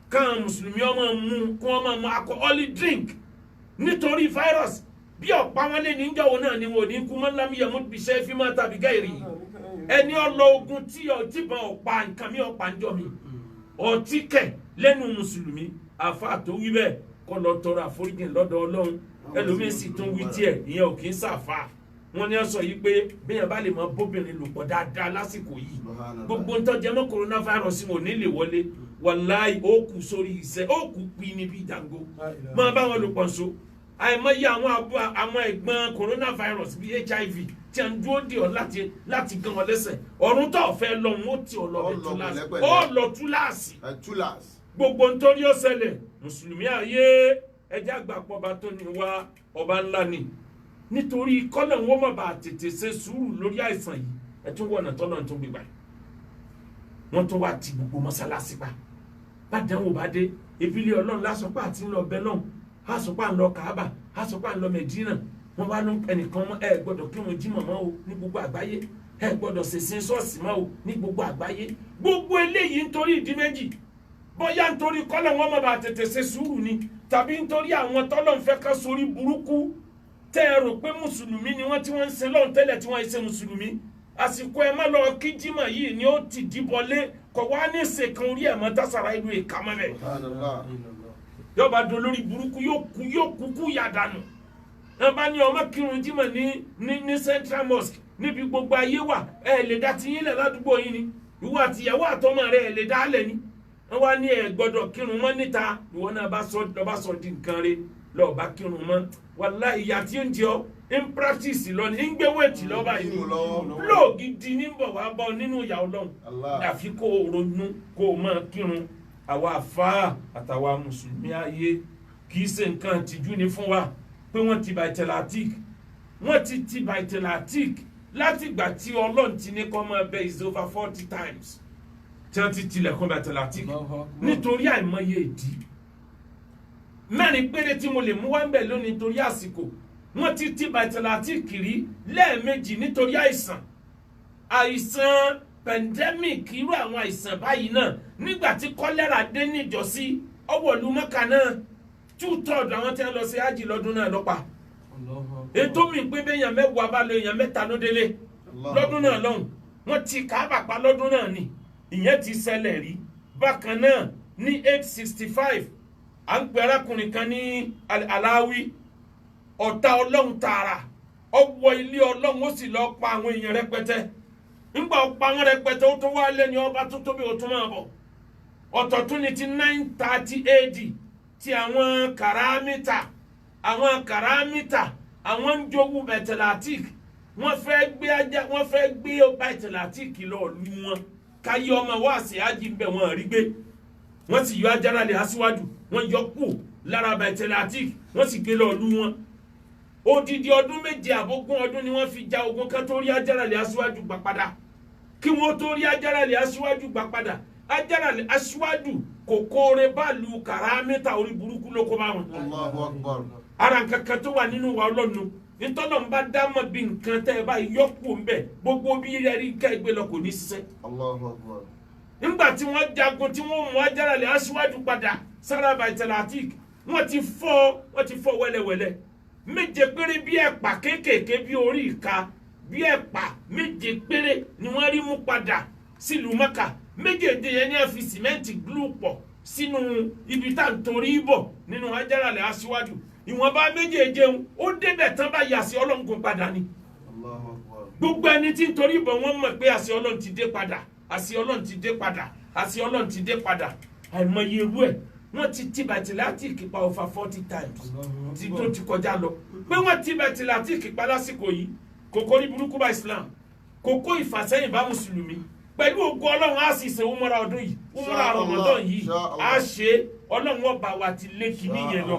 káwọn mùsùlùmí ọmọ mu kí wọ́n máa mu alcoholic drink nítorí virus bí ọ̀pá wọn lè ní jọ̀wọ́ náà ni wọn ò ní kú mọ́ lámìyàmú bíṣẹ́ fi máa tàbí gáìrì ẹni ọlọ ogun tí ọtí bá ọ̀pá nǹkan mi ọ̀pá ń jọ mi ọtí kẹ̀ lẹ́nu mùsùlùmí àfa tó wí bẹ́ẹ̀ kọ́ lọ tọrọ àforíjì lọ́dọ̀ Ọlọ́run ẹlòmíín sì tún wí tiẹ̀ ìyẹn ò kì í sàfà wọn ní ọ sọ yìí pé bẹ́ẹ̀ bá lè mọ bóbìnrin lò pọ̀ dáadáa lásìkò yìí gbogbo ń tọ́jú ẹmọ coronavirus wọn ò ní lè wọlé wàláì ó kù sórí iṣẹ́ ó kù pín níbi ìdàgbò máa bá wọn lò pọ̀ nso àìmọye àwọn ẹ̀gbọ́n coronavirus bíi HIV tí a ń dúró dì ọ́ láti gan ọ lẹ́sẹ̀ ọ̀run tó fẹ́ lọ wọn ó ti ọ lọ túláàsì ó lọ túláàsì gbogbo nítorí ó ṣẹlẹ̀ mùsùlùmí ayé ẹjẹ́ àgbàpọ̀ ọba tó ní wá ọba ńlá ni nítorí kọ́lẹ̀ wọn má bàa tètè ṣe sùúrù lórí àìsàn yìí ẹ tún wọ̀nà tọ́nà tó gbégbá wọ́n tún wá ti gbogbo mọ́sálásí pa bá dánwò bá dé ìbílẹ̀ Ọlọ́run lásọpá àti ńlọ bẹ́ẹ̀ lọ́hùn àsopá ńlọ Kaaba àsopá ńlọ Medina wọn bá ló ẹnìkan mọ ẹ gbọ́dọ̀ kí wọn jí mọmọ o ní gbogbo àgbáyé ẹ gbọ́dọ̀ ṣèṣin ṣọ́ọ̀ṣì mọ́ o ní gbogbo àgbáyé gbogbo eléyìí nítorí ìdí méjì bóyá nítorí kọ́lọ̀ wọn má bàa tètè ṣe sùúrù ni tàbí nítorí àwọn tọ́lọ̀ ń fẹ́ ká sórí burúkú tẹ́ ẹ rò pé mùsùlùmí ni wọ́n tí wọ́n ń sin lọ́run tẹ́lẹ̀ tí wọ́n ń ṣe mùsùlùmí àsìkò ẹ má lọ kí jímọ̀ yìí ni ó ti dìbọlé kọ̀ wá ní ìṣèkan orí ẹ̀ mọ́ tásàrà ìlú ìkàmọ́ rẹ̀ yọba dùn lórí burúkú yóò kúkú yà dànù ẹ bá ní ọmọ kírun jímọ̀ ní Central Mosque níbi gbogbo ayé wà ẹ lè dá ti yín lẹ̀ ládùúgbò yín ni ìwọ àtìyàwó àtọmọ rẹ ẹ lè dá lẹ̀ ni wọn wá ní ẹ gbọ́dọ̀ kírun mọ́ níta ìwọ náà bá sọ di nǹkan rẹ lọ́ọ́ bá kírun mọ́ wàláhì ìyá tí ó ń jẹ ọ́ in practice lọ ní gbé wéètì lọ́ba yìí lóò gidi ní bọ̀ wá bọ́ nínú ìyá Ọlọ́run àfi kó o ronú kó o máa kírun àwa àfáà àtàwa mùsùlùmí ayé kì í ṣe nǹkan tìjú ni fún wa pé wọ́n ti Baitul-Atiq wọ́n ti Baitul-Atiq láti ìgbà tí Ọlọ́run ti ní kọ́ máa bẹ is over 40 times tí wọ́n ti tilẹ̀kùn Baitul-Atiq nítorí àìmọye ìdí mẹ́rin péré tí mo lè mú wá ń bẹ̀ lónìí nítorí àsìkò wọ́n ti Baitul-Atiq rí lẹ́ẹ̀mejì nítorí àìsàn pandemic irú àwọn àìsàn báyìí náà nígbà tí kọ́lẹ́rà dé níjọ́sí ọwọ́lú Mẹ́kà náà 2/3 àwọn tí wọ́n lọ sí hajj lọ́dún náà lọ́pa ètò mi pé bẹ́yàn mẹ́wàá bá lọ èèyàn mẹ́ta ló délé lọ́dún náà lọ́hùn wọ́n ti Káàbà pa lọ́dún náà ni ìyẹn ti ṣẹlẹ̀ rí bákan náà ní 865 à ń pè arákùnrin kan ní Aláwí ọ̀tá Ọlọ́run tààrà ọwọ́ ilé Ọlọ́run ó sì lọ pa àwọn èèyàn rẹpẹtẹ nígbà ó pa wọn rẹpẹtẹ ó tún wá lé ní ọba tó tóbi ó tún máa bọ̀ ọ̀tọ̀ tún ní ti 930 AD ti àwọn kàrámítà àwọn ń jowú bẹ̀tẹ̀látík wọ́n fẹ́ gbé bẹ̀tẹ̀látík lọ lù wọn káyé ọmọ wá sí ájì bẹ̀ wọ́n rí gbé wọ́n sì yọ Ajarale Aṣíwájú wọ́n yọ kú lára bẹ̀tẹ̀látík wọ́n sì gbé lọ lù wọn odidi ọdún 7 àbógún ọdún ni wọ́n fi ja ogun kan tó rí Ajarale Aṣíwájú gbà padà kí wọ́n tó rí Ajarale Aṣíwájú gbà padà Ajarale Aṣíwájú kòkòrè bá lu kàrámítà orí burúkú ló kó bá wọn. Allahu Akbar. Ara nǹkan kan tó wà nínú wa Ọlọ́run nítorí bá dámọ̀ bí nǹkan tẹ́ ẹ bá yọkù ń bẹ̀ gbogbo bí rí ká ẹgbẹ́ lọ kò ní ṣiṣẹ́. Allahu Akbar. Nígbà tí wọ́n jagun tí wọ́n mú Ajarale Aṣíwájú padà sára bẹ̀tẹ̀látík wọ́n ti fọ́ wẹ́lẹ́wẹ́lẹ́ 7 péré bí ẹ̀pà kéékèèké bí orí ìka bí ẹ̀pà 7 péré ni wọ́n rí mú padà sílùú Mẹ́kà méjèèjì yẹn ní a fi sìmẹ́ǹtì glue pọ̀ sínú ibi tá à ń torí bọ̀ nínú Ajarale Aṣíwájú ìwọ̀nba méjèèjì ó débẹ̀ tán bá yà sí Ọlọ́run kò padà ni gbogbo ẹni tí ń torí bọ̀ wọ́n mọ̀ pé àṣẹ Ọlọ́run ti dé padà àṣẹ Ọlọ́run ti dé padà àṣẹ Ọlọ́run ti dé padà àìmọye irú ẹ̀ wọ́n ti bẹ̀tẹ̀látík pa over 40 times tí tó ti kọjá lọ pé wọ́n ti bẹ̀tẹ̀látík pa lásìkò yìí kòkó ní burúkú bá Islam kòkó ìfàsẹ́yìn bá mùsùlùmí pẹ̀lú ògo Ọlọ́run á sì ṣe umura ọdún yìí umura Ramadan yìí á ṣe Ọlọ́run ọba wa ti lé kìíní yẹn lọ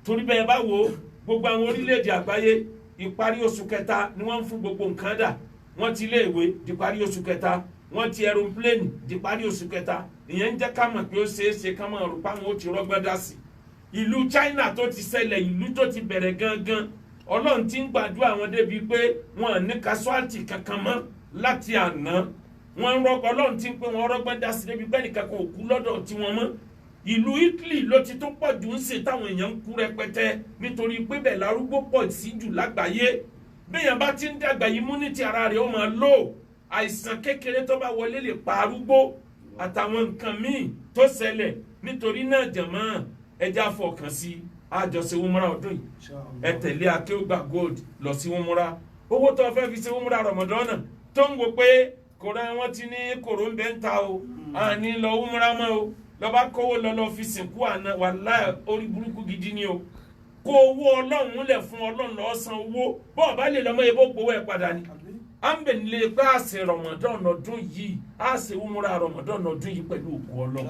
torí bẹ́ẹ̀ bá wo gbogbo àwọn orílẹ̀-èdè àgbáyé ìparí oṣù kẹta ni wọ́n ń fún gbogbo nǹkan dà wọ́n ti iléèwé di parí oṣù kẹta wọ́n ti aeroplane di parí oṣù kẹta ìyẹn ń jẹ́ ká mọ̀ pé ó ṣeé ṣe ká mọ̀ rò páwọn ó ti rọ́gbọ́n dá sí ìlú China tó ti ṣẹlẹ̀ ìlú tó ti bẹ̀rẹ̀ gangan Ọlọ́run ti ń gbàdúrà wọn débi pé wọn ní casualty kankan mọ́ láti àná wọ́n rọ́gbọ́n Ọlọ́run ti ń pé wọ́n rọ́gbọ́n dá sí débi pé nìkan kò kú lọ́dọ̀ tiwọn mọ́ ìlú Italy ló ti tó pọ̀ jù ń ṣe táwọn èèyàn ń kú rẹpẹtẹ nítorí pé bẹ́ẹ̀ larúgbó pọ̀ sí jù lágbàáyé béèyàn bá ti ń dàgbà immunity ara rẹ̀ ó máa lò àìsàn kékeré tó bá wọlé lè pa arúgbó àtàwọn nǹkan míì tó ṣẹlẹ̀ nítorí náà jẹ̀mọ́ ẹja fọkàn sí àjọṣe umra ọdún yìí ẹ tẹ̀lé Akeugba Gold lọ sí umra owó tó fẹ́ fi ṣe umra Ramadan tó ń wo pé kòrán wọn ti ní kòró ń bẹ́ ń ta o àní lọ umra mọ́ o lọ́ba kówó lọ́lọ́ fi sìnkú àná wàláhì orí burúkú gidi ni o kó owó Ọlọ́run lẹ̀ fún Ọlọ́run lọ́ọ́ san owó bọ́ọ̀ bá lè lọ́mọ ebó gbowó ẹ̀ padà ni à ń bẹ̀ nílé pé a ṣe Ramadan ọdún yìí a ṣe umra Ramadan ọdún yìí pẹ̀lú òkú Ọlọ́run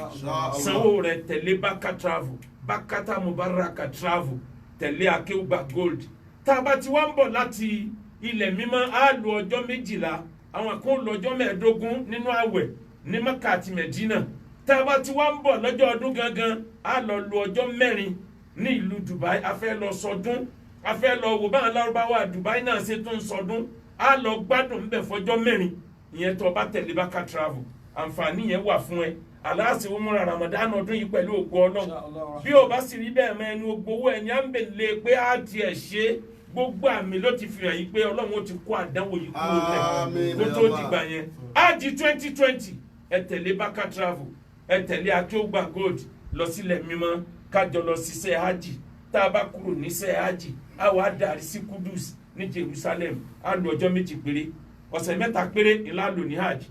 sanwó rẹ̀ tẹ̀lé Baka Travel Bakata Mubaraka Travel tẹ̀lé Akeugba Gold tá a bá ti wá ń bọ̀ láti ilẹ̀ mímọ́ a lo ọjọ́ 12 àwọn kan lo ọjọ́ 15 nínú àwẹ̀ ní Mẹ́kà àti Mẹ́dínà tá a bá ti wá ń bọ̀ lọ́jọ́ ọdún gangan a lọ lo ọjọ́ 4 ní ìlú Dubai a fẹ́ lọ sọdún a fẹ́ lọ wò báwọn Lárúbáwá Dubai náà ṣe tún sọdún a lọ gbádùn ńbẹ̀ fọjọ́ 4 ìyẹn tó bá tẹ̀lé Baka Travel àǹfààní yẹn wà fún ẹ aláàsì umura Ramadan ọdún yìí pẹ̀lú ògo Ọlọ́run bí o bá sì rí bẹ́ẹ̀ mọ ẹnu gbowó ẹni à ń bẹ̀ lé pé á tiẹ̀ ṣe gbogbo àmì ló ti fi hàn yí pé Ọlọ́run ó ti kó àdánwò yìí kúrò lẹ̀ kó tó dìgbà yẹn ájì 2020 ẹ tẹ̀lé Baka Travel ẹ tẹ̀lé Akeugba Gold lọ sílẹ̀ mímọ́ kájọ lọ ṣiṣẹ́ hajj tá a bá kúrò níṣẹ́ hajj a wà darí sí Kudus ní Jerusalem a lò ọjọ́ 2 péré ọ̀sẹ̀ 3 péré ìlà lò ní hajj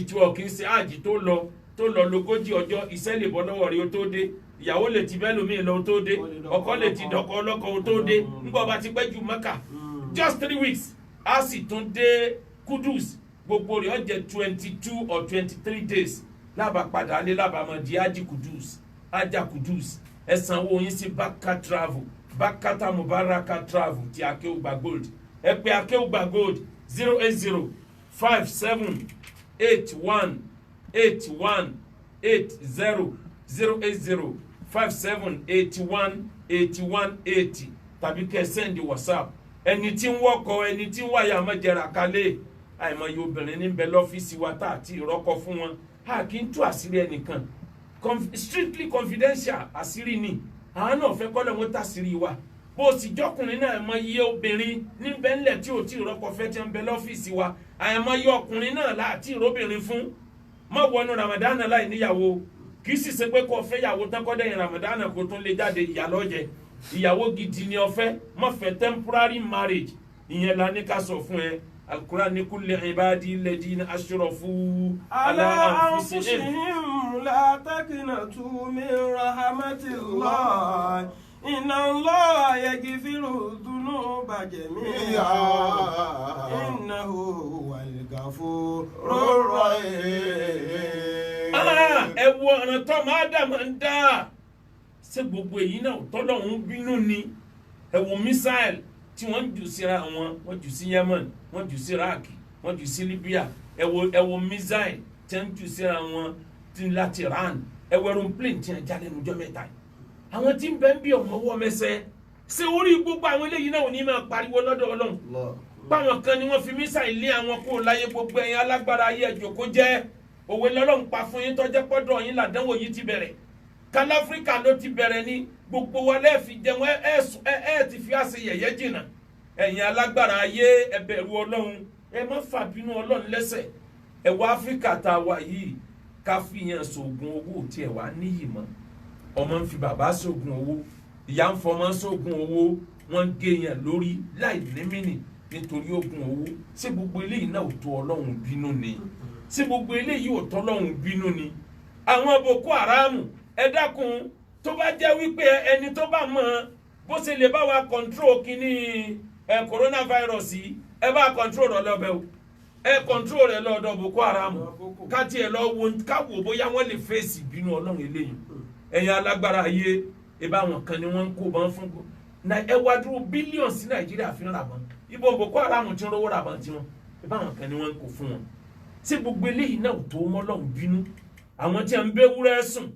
tí wọ́n kì í ṣe hajj tó lọ lógójì ọjọ́ iṣẹ́ lè bọ́ lọ́wọ́ rí o tó dé ìyàwó lè ti bẹ́ẹ̀ lómi lọ o tó dé ọkọ lè ti dọ́kọ ọlọ́kọ o tó dé ńgbọ́ bá ti pẹ́ ju Mẹ́kà just 3 weeks a sì tún dé Kudus gbogbo rẹ̀ ó jẹ́ 22 or 23 days lába padà lé lába mọ̀ di hajj Kudus ajá Kudus ẹ sanwó yín sí Baka Travel Bakata Mubaraka Travel ti Akeugba Gold ẹ pè Akeugba Gold 080 57 81 81 80 080 57 81 81 80 tàbí kẹ́ send WhatsApp ẹni tí ń wọkọ̀ ẹni tí ń wáyà mọ́jẹ̀rà kalẹ̀ àìmọye obìnrin ní bẹ lọ́fíìsì wa tá àti ìrọ́kọ̀ fún wọn a kì í tú àṣírí ẹnìkan strictly confidential àṣírí ni àwọn náà fẹ́ kọ́lẹ̀ wọn tàṣírí wa bó sì jọkùnrin náà mọ iye obìnrin níbẹ̀ ńlẹ̀ tí ò tí ì rọ́kọ fẹ́ tí ń bẹ lọ́fíìsì wa àyẹ̀mọ iye ọkùnrin náà láti ìróbìnrin fún má wọnú Ramadan láì níyàwó kì í sì ṣe pé kó fẹ́ yàwó tán kọ́ dẹ̀yìn Ramadan kó tún lè jáde ìyàlọ́jẹ ìyàwó gidi ni ó fẹ́ má fẹ́ temporary marriage ìyẹn la ní ká sọ fún ẹ Al-Qur'an ní kulli ibadi alladhina ashrafu ala anfusihim la taqnatu min rahmatillah inna Allaha yaghfiru dhunuba jami'an innahu huwal ghafurur rahim. Ẹ wo ọ̀nà tó máa dà máa ń dá ṣé gbogbo èyí náà tọ́lọ́hún bínú ni ẹ wo mísáìlì tí wọ́n jù síra wọn wọ́n jù sí Yemen wọ́n jù sí Iraq wọ́n jù sí Libya ẹ wo mísáìlì tí wọ́n jù síra wọn láti Iran ẹ wo aeroplane tí wọ́n jáde lójọ́ mẹ́ta yìí àwọn tí ń bẹ ń bí ọmọ ọwọ́ mẹsẹ̀ ṣé orí gbogbo àwọn eléyìí náà ò ní máa pariwo lọ́dọ̀ Ọlọ́run báwọn kan ni wọ́n fi mísáìlì lé àwọn kó láyé gbogbo ẹ̀yin alágbára ayé ẹ̀jọ̀ kó jẹ́ òwe lọ́lọ́run pa fún yín tọ́jẹ́ pọ́dọ̀ yín làdánwò yìí ti bẹ̀rẹ̀ kálífíríkà ló ti bẹ̀rẹ̀ ní gbogbo wa lẹ́ẹ̀fi jẹun ẹ̀ ti fi àṣẹ yẹ̀yẹ́ jìnnà ẹ̀yin alágbára ayé ẹ bẹ̀rù Ọlọ́run ẹ má fàbínú Ọlọ́run lẹ́sẹ̀ ẹ wá Áfíríkà tá a wà yìí ká fi yẹn sògùn owó tí ẹ wà níyì mọ́ ọmọ ń fi bàbá sògùn owó ìyá ń fọmọ sògùn owó wọ́n ń gé yẹn lórí láì ní mínì nítorí oògùn owó ṣé gbogbo eléyìí náà ò tó Ọlọ́run bínú ni ṣé gbogbo eléyìí ò tó Ọlọ́run bínú ni àwọn Boko Haram ẹ dákun tó bá jẹ́ wípé ẹni tó bá mọ̀ bó ṣe lè bá wa control kíní coronavirus yìí ẹ bá control rẹ̀ lọ́bẹ̀ o ẹ control rẹ̀ lọ́dọ̀ Boko Haram ká tiẹ̀ lọ wo káwò bóyá wọ́n lè fèsì bínú Ọlọ́run eléyìí ẹ̀yin alágbára ayé ibà wọn kan ni wọ́n ń kó bọ́n fún ẹ wá dúró bílíọ̀nù sí Nàìjíríà fi ń rà bọ́n ibo Boko Haram ti ń rówó rà bọ́n tiwọn ibà wọn kan ni wọ́n ń kó fún wọn ṣé gbogbo eléyìí náà tó mọ́ Ọlọ́run bínú àwọn tí a ń bẹ́ wúrẹ́ sùn